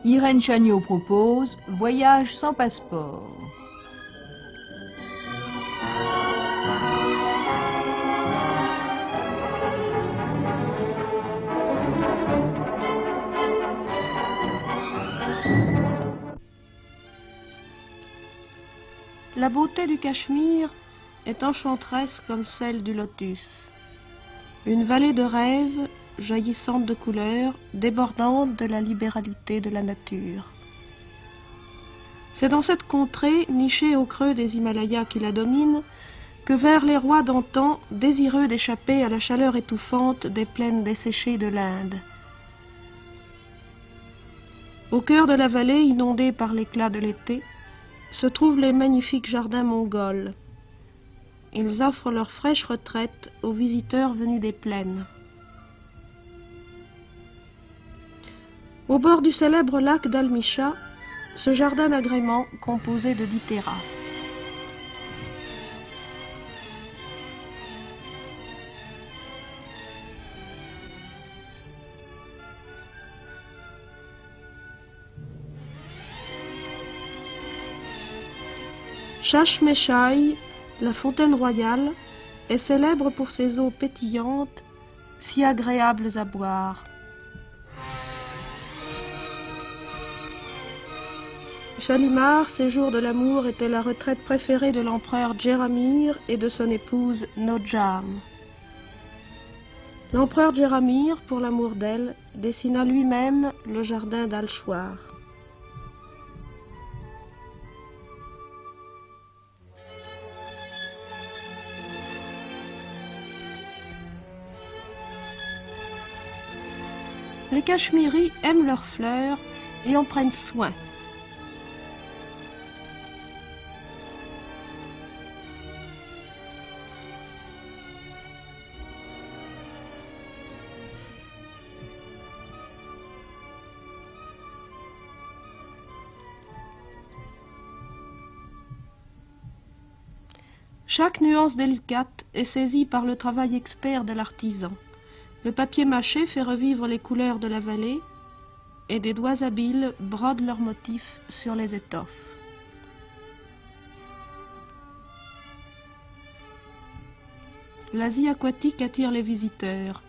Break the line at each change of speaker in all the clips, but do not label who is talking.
Irène Chagnaud propose Voyage sans passeport.
La beauté du Cachemire est enchanteresse comme celle du lotus. Une vallée de rêves, jaillissante de couleurs, débordante de la libéralité de la nature. C'est dans cette contrée, nichée au creux des Himalayas qui la dominent, que vinrent les rois d'antan, désireux d'échapper à la chaleur étouffante des plaines desséchées de l'Inde. Au cœur de la vallée, inondée par l'éclat de l'été, se trouvent les magnifiques jardins mongols. Ils offrent leur fraîche retraite aux visiteurs venus des plaines. Au bord du célèbre lac d'Almicha, ce jardin d'agrément composé de 10 terrasses. Chashmeshai, la fontaine royale, est célèbre pour ses eaux pétillantes, si agréables à boire. Shalimar, séjour de l'amour, était la retraite préférée de l'empereur Djeramir et de son épouse Nojam. L'empereur Djeramir, pour l'amour d'elle, dessina lui-même le jardin d'Alchouar. Les Cachemiris aiment leurs fleurs et en prennent soin. Chaque nuance délicate est saisie par le travail expert de l'artisan. Le papier mâché fait revivre les couleurs de la vallée et des doigts habiles brodent leurs motifs sur les étoffes. L'Asie aquatique attire les visiteurs.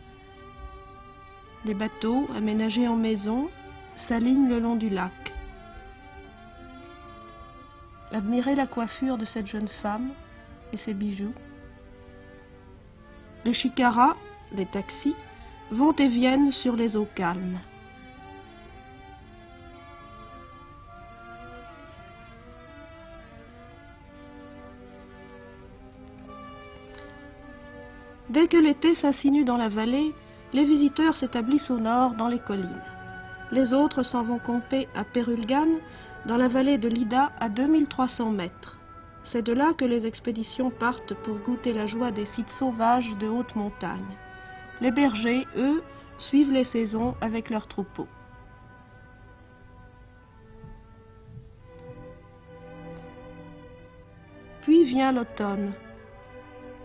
Les bateaux, aménagés en maisons, s'alignent le long du lac. Admirez la coiffure de cette jeune femme et ses bijoux. Les shikaras, les taxis, vont et viennent sur les eaux calmes. Dès que l'été s'insinue dans la vallée, les visiteurs s'établissent au nord dans les collines. Les autres s'en vont camper à Perulgan, dans la vallée de l'Ida à 2300 mètres. C'est de là que les expéditions partent pour goûter la joie des sites sauvages de haute montagne. Les bergers, eux, suivent les saisons avec leurs troupeaux. Puis vient l'automne.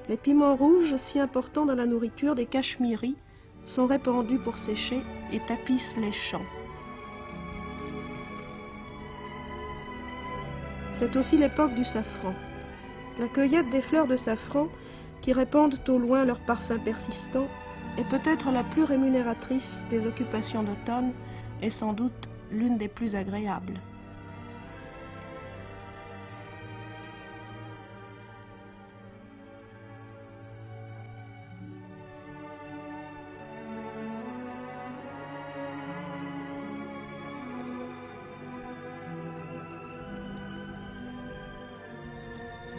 Les piments rouges, si importants dans la nourriture des Cachemiris, sont répandus pour sécher et tapissent les champs. C'est aussi l'époque du safran. La cueillette des fleurs de safran, qui répandent au loin leur parfum persistant, est peut-être la plus rémunératrice des occupations d'automne et sans doute l'une des plus agréables.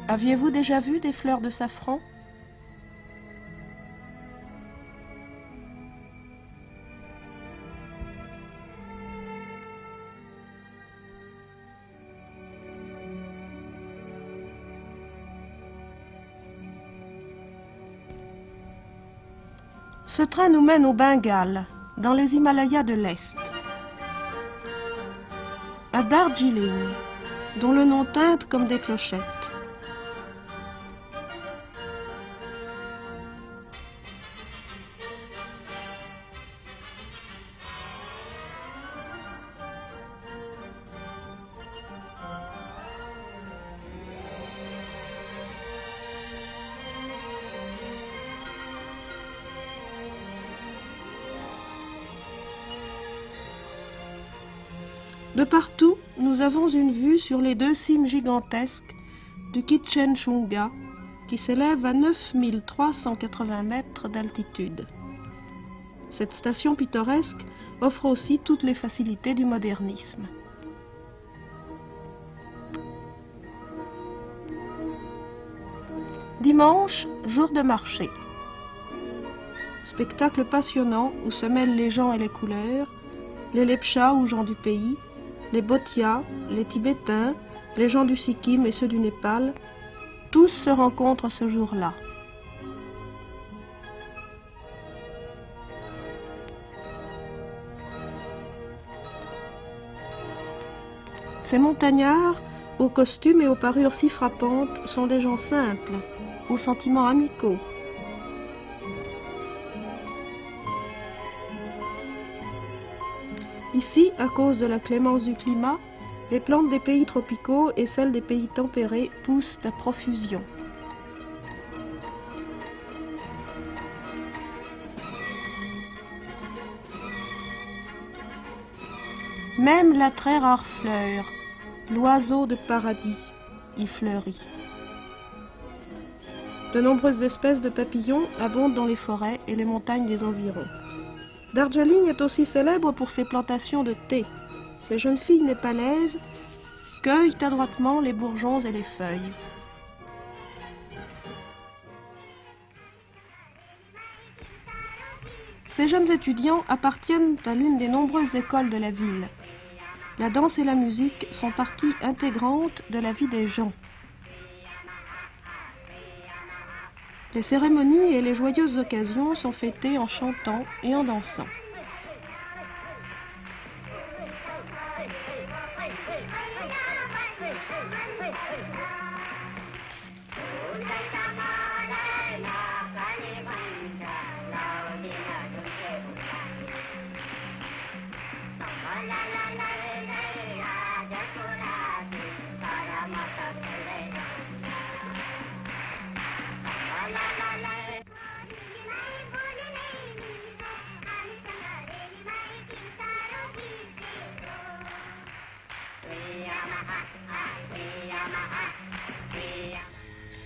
Aviez-vous déjà vu des fleurs de safran ? Ce train nous mène au Bengale, dans les Himalayas de l'Est, à Darjeeling, dont le nom teinte comme des clochettes. De partout, nous avons une vue sur les deux cimes gigantesques du Kitchenchunga, qui s'élève à 9380 mètres d'altitude. Cette station pittoresque offre aussi toutes les facilités du modernisme. Dimanche, jour de marché. Spectacle passionnant où se mêlent les gens et les couleurs, les Lepchas ou gens du pays, les Bhotias, les Tibétains, les gens du Sikkim et ceux du Népal, tous se rencontrent ce jour-là. Ces montagnards, aux costumes et aux parures si frappantes, sont des gens simples, aux sentiments amicaux. Ici, à cause de la clémence du climat, les plantes des pays tropicaux et celles des pays tempérés poussent à profusion. Même la très rare fleur, l'oiseau de paradis, y fleurit. De nombreuses espèces de papillons abondent dans les forêts et les montagnes des environs. Darjeeling est aussi célèbre pour ses plantations de thé. Ces jeunes filles népalaises cueillent adroitement les bourgeons et les feuilles. Ces jeunes étudiants appartiennent à l'une des nombreuses écoles de la ville. La danse et la musique font partie intégrante de la vie des gens. Les cérémonies et les joyeuses occasions sont fêtées en chantant et en dansant.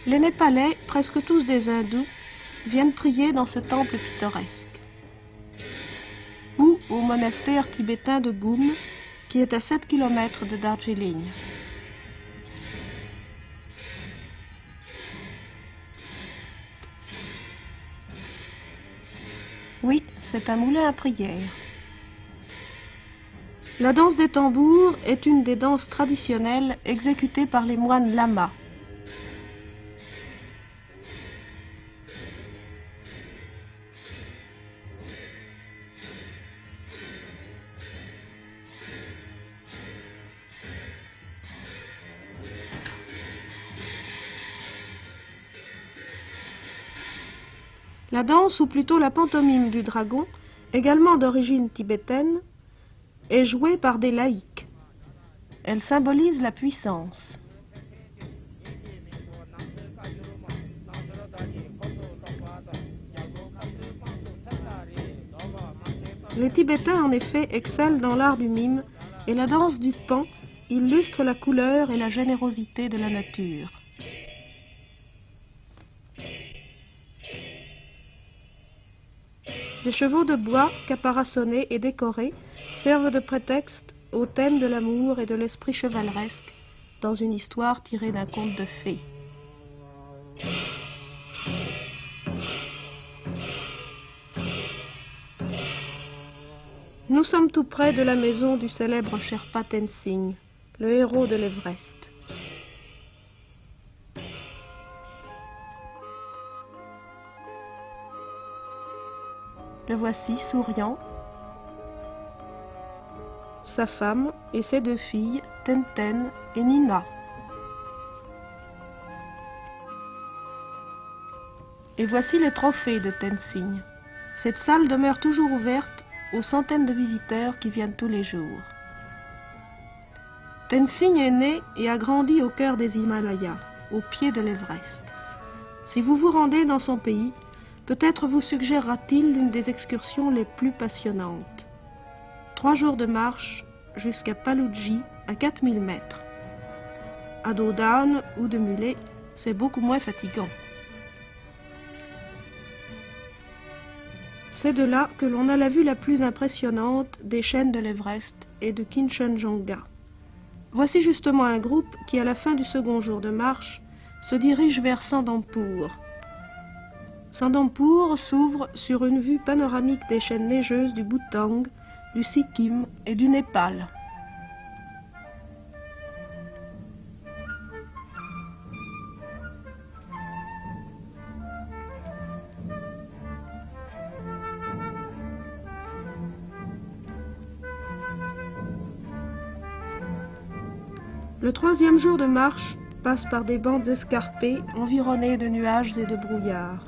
Les Népalais, presque tous des hindous, viennent prier dans ce temple pittoresque. Ou au monastère tibétain de Ghum, qui est à 7 km de Darjeeling. Oui, c'est un moulin à prière. La danse des tambours est une des danses traditionnelles exécutées par les moines lamas. La danse, ou plutôt la pantomime du dragon, également d'origine tibétaine, est jouée par des laïcs. Elle symbolise la puissance. Les Tibétains, en effet, excellent dans l'art du mime, et la danse du pan illustre la couleur et la générosité de la nature. Des chevaux de bois, caparaçonnés et décorés, servent de prétexte au thème de l'amour et de l'esprit chevaleresque dans une histoire tirée d'un conte de fées. Nous sommes tout près de la maison du célèbre Sherpa Tenzing, le héros de l'Everest. Le voici souriant. Sa femme et ses deux filles, Tenten et Nina. Et voici les trophées de Tenzing. Cette salle demeure toujours ouverte aux centaines de visiteurs qui viennent tous les jours. Tenzing est né et a grandi au cœur des Himalayas, au pied de l'Everest. Si vous vous rendez dans son pays, peut-être vous suggérera-t-il l'une des excursions les plus passionnantes. 3 jours de marche jusqu'à Paloudji, à 4000 mètres. À dos d'âne ou de mulet, c'est beaucoup moins fatigant. C'est de là que l'on a la vue la plus impressionnante des chaînes de l'Everest et de Kinchenjunga. Voici justement un groupe qui, à la fin du second jour de marche, se dirige vers Sandampour. Sandampour s'ouvre sur une vue panoramique des chaînes neigeuses du Bhoutan, du Sikkim et du Népal. Le troisième jour de marche passe par des bandes escarpées environnées de nuages et de brouillard.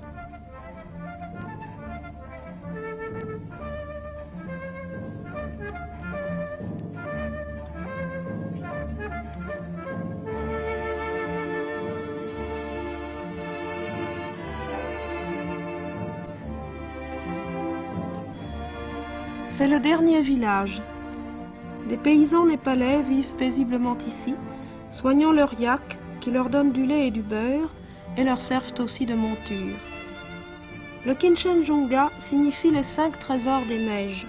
C'est le dernier village. Des paysans népalais vivent paisiblement ici, soignant leurs yaks qui leur donnent du lait et du beurre et leur servent aussi de monture. Le Kinchenjunga signifie les 5 trésors des neiges.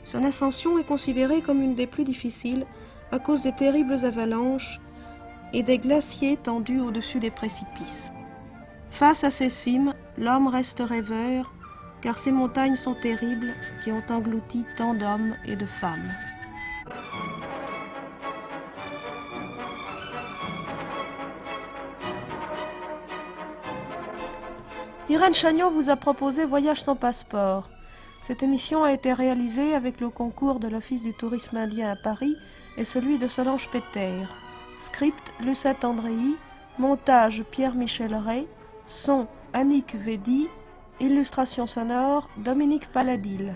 Son ascension est considérée comme une des plus difficiles à cause des terribles avalanches et des glaciers tendus au-dessus des précipices. Face à ces cimes, l'homme reste rêveur, car ces montagnes sont terribles qui ont englouti tant d'hommes et de femmes. Irène Chagnon vous a proposé Voyage sans passeport. Cette émission a été réalisée avec le concours de l'Office du tourisme indien à Paris et celui de Solange Petter. Script Lucette Andréi, montage Pierre-Michel Ray, son Annick Védy, illustration sonore Dominique Paladil.